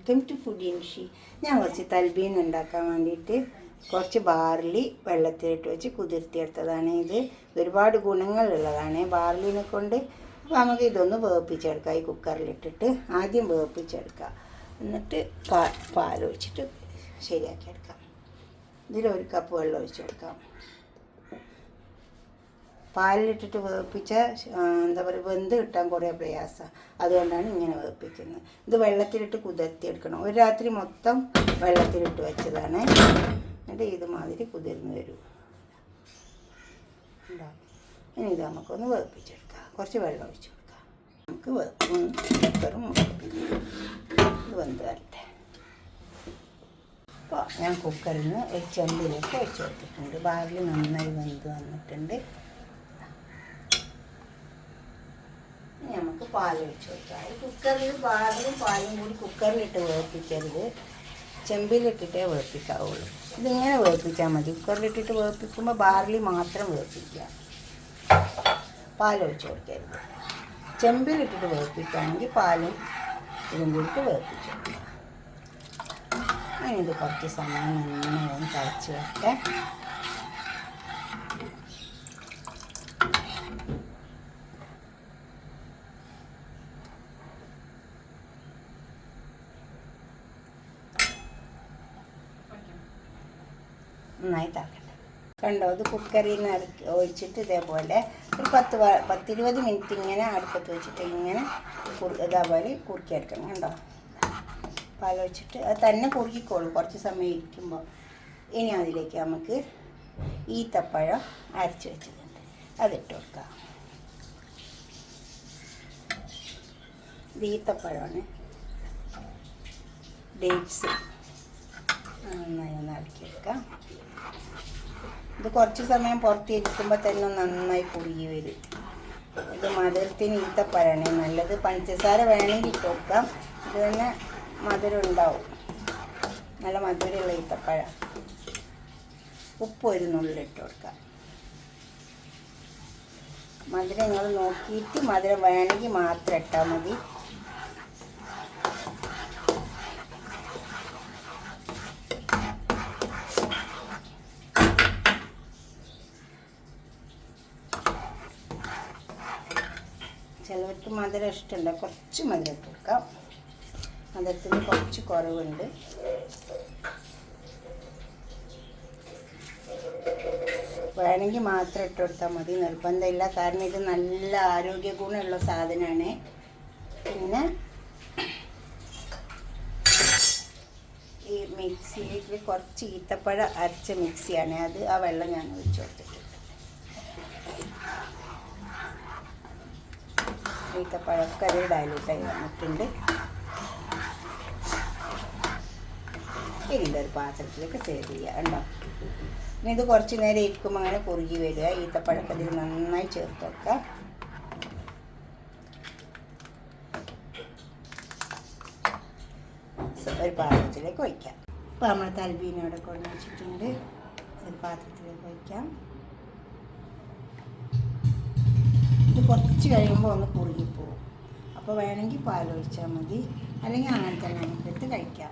Welcome to food ഇൻഷി. ഞാൻ കുറച്ച് തൽബീൻ ഉണ്ടാക്കാൻ വേണ്ടിയിട്ട് കുറച്ച് ബാർലി വെള്ളത്തിലിട്ട് വെച്ച് കുതിർത്തിയെടുത്തതാണ്. ഇത് ഒരുപാട് ഗുണങ്ങളുള്ളതാണ് ബാർലിനെ കൊണ്ട്. അപ്പോൾ നമുക്ക് ഇതൊന്ന് വേപ്പിച്ചെടുക്കാം. ഈ കുക്കറിലിട്ടിട്ട് ആദ്യം വേപ്പിച്ചെടുക്കാം, എന്നിട്ട് പാലൊഴിച്ചിട്ട് ശരിയാക്കിയെടുക്കാം. ഇതിലൊരു കപ്പ് വെള്ളം ഒഴിച്ച് കൊടുക്കാം. പാലിലിട്ടിട്ട് വേപ്പിച്ച എന്താ പറയുക, വെന്ത് കിട്ടാൻ കുറേ പ്രയാസമാണ്. അതുകൊണ്ടാണ് ഇങ്ങനെ വേപ്പിക്കുന്നത്. ഇത് വെള്ളത്തിലിട്ട് കുതിർത്തിയെടുക്കണം. ഒരു രാത്രി മൊത്തം വെള്ളത്തിലിട്ട് വെച്ചതാണ്. എന്നിട്ട് ഇതുമാതിരി കുതിർന്ന് വരും. ഉണ്ടാവും. ഇനി ഇത് നമുക്കൊന്ന് വേപ്പിച്ചെടുക്കാം. കുറച്ച് വെള്ളം ഒഴിച്ച് കൊടുക്കാം. നമുക്ക് കുക്കറും ഇത് വെന്ത് വരട്ടെ. അപ്പോൾ ഞാൻ കുക്കറിൽ നിന്ന് ഒരു ചെമ്പിലേക്ക് ഒഴിച്ച് കൊടുത്തിട്ടുണ്ട്. ബാർലി നന്നായി വെന്ത് വന്നിട്ടുണ്ട്. നമുക്ക് പാലൊഴിച്ച് കൊടുക്കാം. ഈ കുക്കറിൽ ബാർലിയും പാലും കൂടി കുക്കറിലിട്ട് വേപ്പിക്കരുത്, ചെമ്പിലിട്ടിട്ടേ വേപ്പിക്കാവുള്ളൂ. ഇതിങ്ങനെ വേപ്പിച്ചാൽ മതി. കുക്കറിലിട്ടിട്ട് വേപ്പിക്കുമ്പോൾ ബാർലി മാത്രം വേപ്പിക്കുക, പാലൊഴിച്ച് കൊടുക്കരുത്. ചെമ്പിലിട്ടിട്ട് വേപ്പിക്കുകയാണെങ്കിൽ പാലും ഇതും കൂടിയിട്ട് വേപ്പിച്ച് കൊടുക്കുക. അതിനിത് കുറച്ച് സമയം നന്നായി തിളച്ച് വരട്ടെ. നന്നായി തിളക്കട്ടെ. കണ്ടോ, ഇത് കുക്കറിൽ നിന്ന് ഒഴിച്ചിട്ട് ഇതേപോലെ ഒരു 10-20 മിനിറ്റ് ഇങ്ങനെ അടുപ്പത്ത് വെച്ചിട്ട് ഇങ്ങനെ ഇതേപോലെ കുറുക്കിയെടുക്കണം. കണ്ടോ, പാലൊഴിച്ചിട്ട് അത് തന്നെ കുറുക്കിക്കോളും കുറച്ച് സമയം ഇരിക്കുമ്പോൾ. ഇനി അതിലേക്ക് നമുക്ക് ഈത്തപ്പഴം അരച്ച് വെച്ചിട്ടുണ്ട്, അതിട്ട് കൊടുക്കാം. ഇത് ഈത്തപ്പഴമാണ്, ഡേറ്റ്സ്. നന്നായി ഒന്ന് ഇളക്കിയെടുക്കാം. ഇത് കുറച്ച് സമയം പുറത്തിരിക്കുമ്പോൾ തന്നെ നന്നായി കുറുകി വരും. ഇത് മധുരത്തിന് ഈത്തപ്പഴമാണ് നല്ലത്. പഞ്ചസാര വേണമെങ്കിൽ ഇട്ട് കൊടുക്കാം. ഇത് തന്നെ മധുരം ഉണ്ടാവും, നല്ല മധുരമുള്ള ഈത്തപ്പഴം. ഉപ്പ് ഒരു നുള്ളിട്ട് കൊടുക്കാം. മധുരം നിങ്ങൾ നോക്കിയിട്ട് മധുരം വേണമെങ്കിൽ മാത്രം ഇട്ടാൽ മതി. ചിലവർക്ക് മധുരം ഇഷ്ടമുണ്ട്, കുറച്ച് മധുരം ഇട്ട് കൊടുക്കാം. മധുരത്തിന് കുറച്ച് കുറവുണ്ട്. വേണമെങ്കിൽ മാത്രം ഇട്ട് കൊടുത്താൽ മതി, നിർബന്ധമില്ല. കാരണം ഇത് നല്ല ആരോഗ്യ ഗുണമുള്ള സാധനമാണ്. പിന്നെ ഈ മിക്സിയിൽ കുറച്ച് ഈത്തപ്പഴം അരച്ച മിക്സിയാണ് അത്. ആ വെള്ളം ഞാൻ ഒഴിച്ച് കൊടുത്തിട്ടുണ്ട്. ഈത്തപ്പഴമൊക്കെ അതിൽ ഡയലൂട്ടായി വന്നിട്ടുണ്ട്. ഇനി ഒരു പാത്രത്തിലേക്ക് സേവ് ചെയ്യുക. ഉണ്ടോ, ഇനി ഇത് കുറച്ച് നേരം ഇരിക്കുമ്പോൾ അങ്ങനെ കുറുകി വരിക. ഈത്തപ്പഴമൊക്കെ അതിൽ നന്നായി ചേർത്ത് വെക്കുക. ഒരു പാത്രത്തിലേക്ക് ഒഴിക്കാം. ഇപ്പോൾ നമ്മൾ തൽബീനോടെ കൊണ്ട് വെച്ചിട്ടുണ്ട്. ഒരു പാത്രത്തിലേക്ക് ഒഴിക്കാം. ഇത് കുറച്ച് കഴിയുമ്പോൾ ഒന്ന് കുറുകിപ്പോവും. അപ്പോൾ വേണമെങ്കിൽ പാലൊഴിച്ചാൽ മതി, അല്ലെങ്കിൽ അങ്ങനെ തന്നെ നമുക്കെടുത്ത് കഴിക്കാം.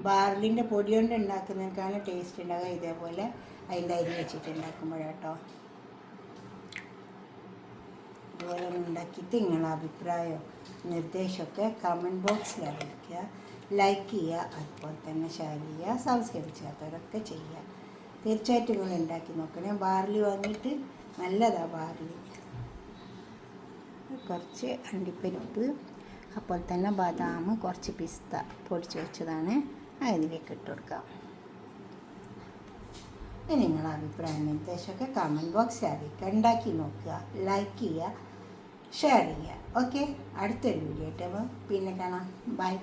ബാർലിൻ്റെ പൊടി കൊണ്ട് ഉണ്ടാക്കുന്നതിനേക്കാണ് ടേസ്റ്റ് ഉണ്ടാകുക ഇതേപോലെ അതിൻ്റെ അരി വെച്ചിട്ട് ഉണ്ടാക്കുമ്പോഴാട്ടോ. ഇതുപോലെ ഉണ്ടാക്കിയിട്ട് നിങ്ങളുടെ അഭിപ്രായമോ നിർദ്ദേശമൊക്കെ കമൻറ്റ് ബോക്സിൽ അറിയിക്കുക. ലൈക്ക് ചെയ്യുക, അതുപോലെ തന്നെ ഷെയർ ചെയ്യുക. സബ്സ്ക്രൈബ് ചെയ്യാത്തവരൊക്കെ ചെയ്യുക. തീർച്ചയായിട്ടും നിങ്ങൾ ഉണ്ടാക്കി നോക്കണേ. ബാർലി വാങ്ങിയിട്ട് നല്ലതാണ് ബാർലി. കുറച്ച് അണ്ടിപ്പരിപ്പ്, അപ്പോൾ തന്നെ ബദാം, കുറച്ച് പിസ്ത പൊടിച്ച് വെച്ചതാണ്, അതിലേക്ക് ഇട്ട് കൊടുക്കാം. ഇനി നിങ്ങളുടെ അഭിപ്രായം നിർദ്ദേശമൊക്കെ കമൻറ്റ് ബോക്സിൽ അറിയിക്കുക. ഉണ്ടാക്കി നോക്കുക, ലൈക്ക് ചെയ്യുക, ഷെയർ ചെയ്യുക. ഓക്കെ, അടുത്തൊരു വീഡിയോ ആയിട്ട് പിന്നെ കാണാം. ബൈ.